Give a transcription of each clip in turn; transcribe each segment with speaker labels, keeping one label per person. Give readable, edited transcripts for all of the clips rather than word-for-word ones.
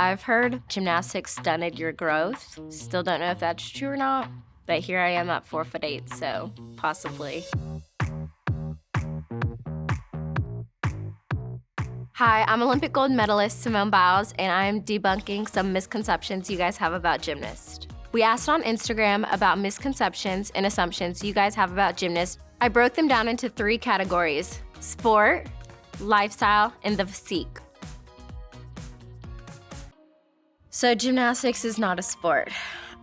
Speaker 1: I've heard gymnastics stunted your growth. Still don't know if that's true or not, but here I am at 4'8", so possibly. Hi, I'm Olympic gold medalist Simone Biles, and I'm debunking some misconceptions you guys have about gymnasts. We asked on Instagram about misconceptions and assumptions you guys have about gymnasts. I broke them down into 3 categories: sport, lifestyle, and the physique. So gymnastics is not a sport.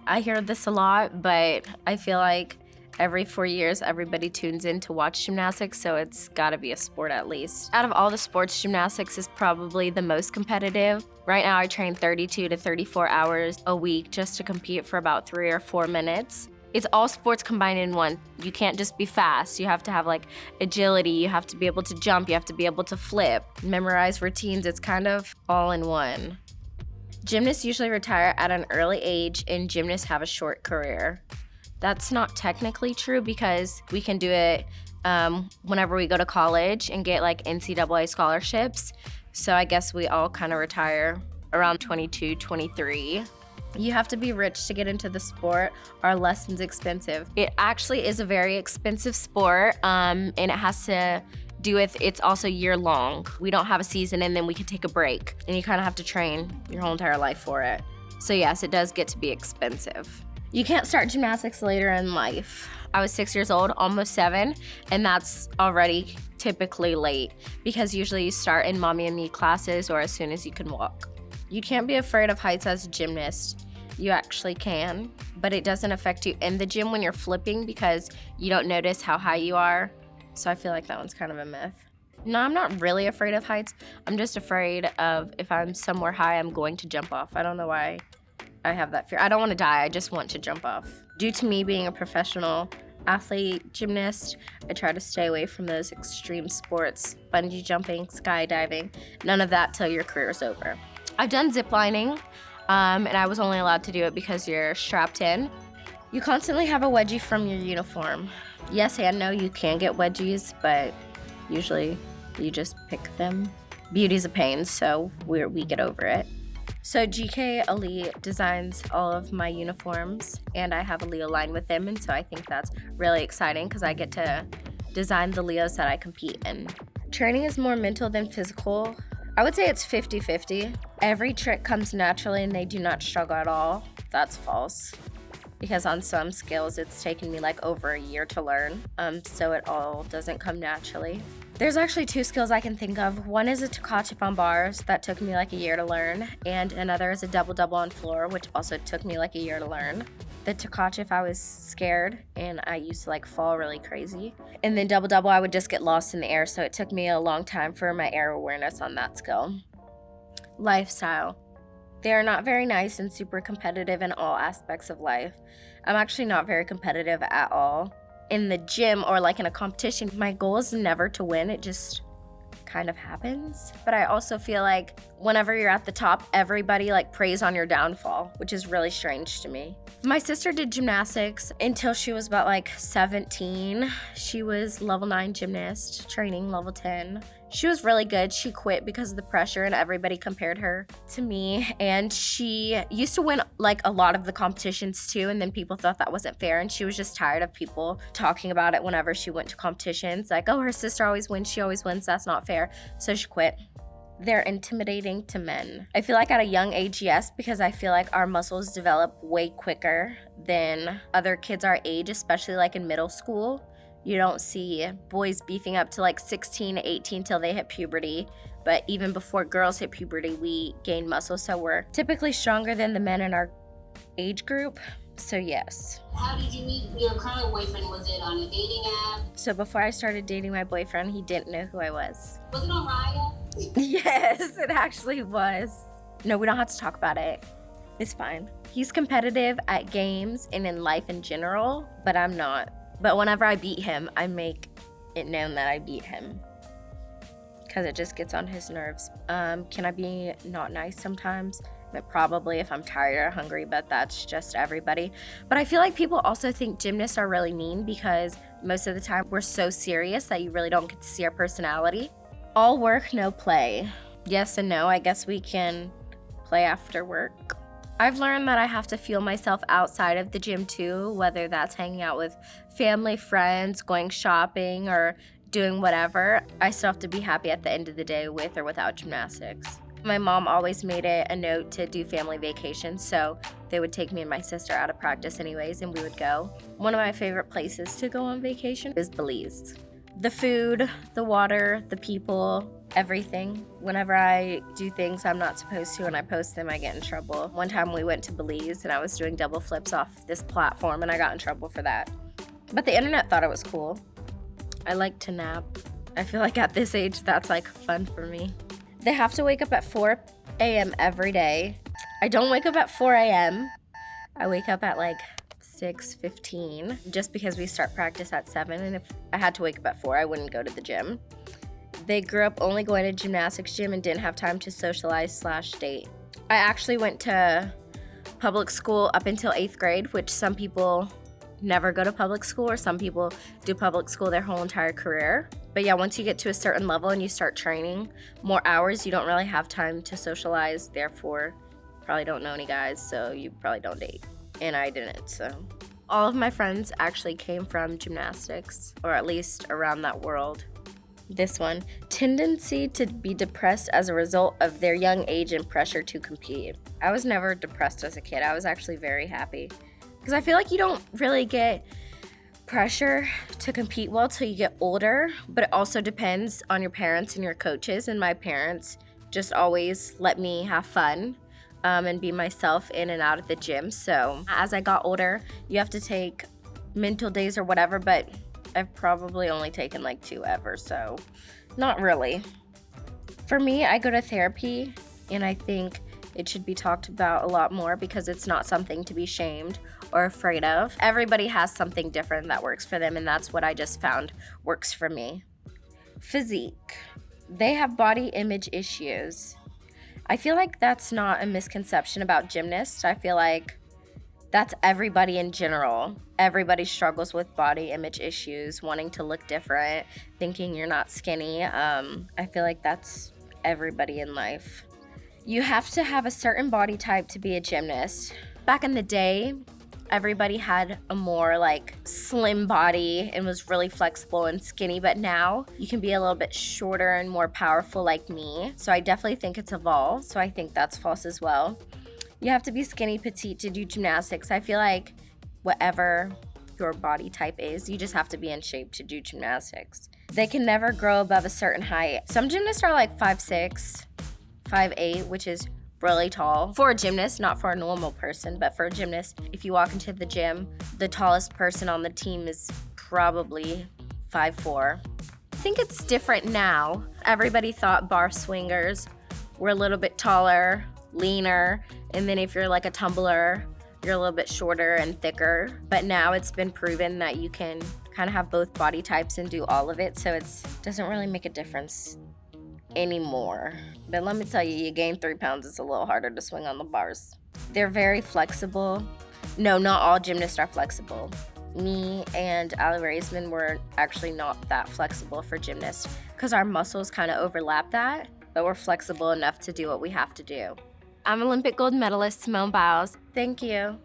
Speaker 1: I hear this a lot, but I feel like every 4 years, everybody tunes in to watch gymnastics, so it's gotta be a sport at least. Out of all the sports, gymnastics is probably the most competitive. Right now, I train 32 to 34 hours a week just to compete for about 3 or 4 minutes. It's all sports combined in one. You can't just be fast. You have to have like agility, you have to be able to jump, you have to be able to flip, memorize routines. It's kind of all in one. Gymnasts usually retire at an early age, and gymnasts have a short career. That's not technically true because we can do it whenever we go to college and get like NCAA scholarships. So I guess we all kind of retire around 22, 23. You have to be rich to get into the sport. Our lessons expensive. It actually is a very expensive sport, and it has to do with it's also year long. We don't have a season and then we can take a break, and you kind of have to train your whole entire life for it. So yes, it does get to be expensive. You can't start gymnastics later in life. I was 6 years old, almost 7, and that's already typically late because usually you start in mommy and me classes or as soon as you can walk. You can't be afraid of heights as a gymnast. You actually can, but it doesn't affect you in the gym when you're flipping because you don't notice how high you are. So I feel like that one's kind of a myth. No, I'm not really afraid of heights. I'm just afraid of if I'm somewhere high, I'm going to jump off. I don't know why I have that fear. I don't want to die, I just want to jump off. Due to me being a professional athlete gymnast, I try to stay away from those extreme sports, bungee jumping, skydiving, none of that till your career's over. I've done zip lining, and I was only allowed to do it because you're strapped in. You constantly have a wedgie from your uniform. Yes and no, you can get wedgies, but usually you just pick them. Beauty's a pain, so we get over it. So GK Ali designs all of my uniforms, and I have a Leo line with them, and so I think that's really exciting because I get to design the Leos that I compete in. Training is more mental than physical. I would say it's 50-50. Every trick comes naturally and they do not struggle at all. That's false. Because on some skills, it's taken me like over a year to learn, so it all doesn't come naturally. There's actually 2 skills I can think of. One is a takachif on bars that took me like a year to learn, and another is a double-double on floor, which also took me like a year to learn. The takachif, I was scared, and I used to like fall really crazy. And then double-double, I would just get lost in the air, so it took me a long time for my air awareness on that skill. Lifestyle. They are not very nice and super competitive in all aspects of life. I'm actually not very competitive at all. In the gym or like in a competition, my goal is never to win. It just kind of happens. But I also feel like whenever you're at the top, everybody like preys on your downfall, which is really strange to me. My sister did gymnastics until she was about like 17. She was level 9 gymnast, training level 10. She was really good. She quit because of the pressure and everybody compared her to me. And she used to win like a lot of the competitions too, and then people thought that wasn't fair, and she was just tired of people talking about it whenever she went to competitions. Like, oh, her sister always wins, she always wins, that's not fair. So she quit. They're intimidating to men. I feel like at a young age, yes, because I feel like our muscles develop way quicker than other kids our age, especially like in middle school. You don't see boys beefing up to like 16, 18 till they hit puberty. But even before girls hit puberty, we gain muscle. So we're typically stronger than the men in our age group. So yes.
Speaker 2: How did you meet your current boyfriend? Was it on a dating app?
Speaker 1: So before I started dating my boyfriend, he didn't know who I was.
Speaker 2: Was it on Raya?
Speaker 1: Yes, it actually was. No, we don't have to talk about it. It's fine. He's competitive at games and in life in general, but I'm not. But whenever I beat him, I make it known that I beat him because it just gets on his nerves. Can I be not nice sometimes? But probably if I'm tired or hungry, but that's just everybody. But I feel like people also think gymnasts are really mean because most of the time we're so serious that you really don't get to see our personality. All work, no play. Yes and no. I guess we can play after work. I've learned that I have to feel myself outside of the gym too, whether that's hanging out with family, friends, going shopping, or doing whatever. I still have to be happy at the end of the day with or without gymnastics. My mom always made it a note to do family vacations, so they would take me and my sister out of practice anyways, and we would go. One of my favorite places to go on vacation is Belize. The food, the water, the people, everything. Whenever I do things I'm not supposed to and I post them, I get in trouble. One time we went to Belize and I was doing double flips off this platform and I got in trouble for that. But the internet thought it was cool. I like to nap. I feel like at this age, that's like fun for me. They have to wake up at 4 a.m. every day. I don't wake up at 4 a.m. I wake up at like 6:15 just because we start practice at 7, and if I had to wake up at 4, I wouldn't go to the gym. They grew up only going to gymnastics gym and didn't have time to socialize/date. I actually went to public school up until 8th grade, which some people never go to public school, or some people do public school their whole entire career. But yeah, once you get to a certain level and you start training more hours, you don't really have time to socialize, therefore probably don't know any guys, so you probably don't date. And I didn't, so. All of my friends actually came from gymnastics, or at least around that world. This one, tendency to be depressed as a result of their young age and pressure to compete. I was never depressed as a kid. I was actually very happy. Because I feel like you don't really get pressure to compete well till you get older, but it also depends on your parents and your coaches. And my parents just always let me have fun and be myself in and out of the gym. So as I got older, you have to take mental days or whatever, but I've probably only taken like 2 ever, so not really. For me, I go to therapy, and I think it should be talked about a lot more because it's not something to be shamed or afraid of. Everybody has something different that works for them, and that's what I just found works for me. Physique. They have body image issues. I feel like that's not a misconception about gymnasts. I feel like that's everybody in general. Everybody struggles with body image issues, wanting to look different, thinking you're not skinny. I feel like that's everybody in life. You have to have a certain body type to be a gymnast. Back in the day, everybody had a more like slim body and was really flexible and skinny, but now you can be a little bit shorter and more powerful like me. So I definitely think it's evolved. So I think that's false as well. You have to be skinny petite to do gymnastics. I feel like whatever your body type is, you just have to be in shape to do gymnastics. They can never grow above a certain height. Some gymnasts are like 5'6", 5'8", which is really tall for a gymnast, not for a normal person, but for a gymnast. If you walk into the gym, the tallest person on the team is probably 5'4". I think it's different now. Everybody thought bar swingers were a little bit taller, leaner, and then if you're like a tumbler, you're a little bit shorter and thicker. But now it's been proven that you can kind of have both body types and do all of it, so it doesn't really make a difference anymore. But let me tell you, you gain 3 pounds, it's a little harder to swing on the bars. They're very flexible. No, not all gymnasts are flexible. Me and Ali Raisman were actually not that flexible for gymnasts because our muscles kind of overlap that, but we're flexible enough to do what we have to do. I'm Olympic gold medalist Simone Biles. Thank you.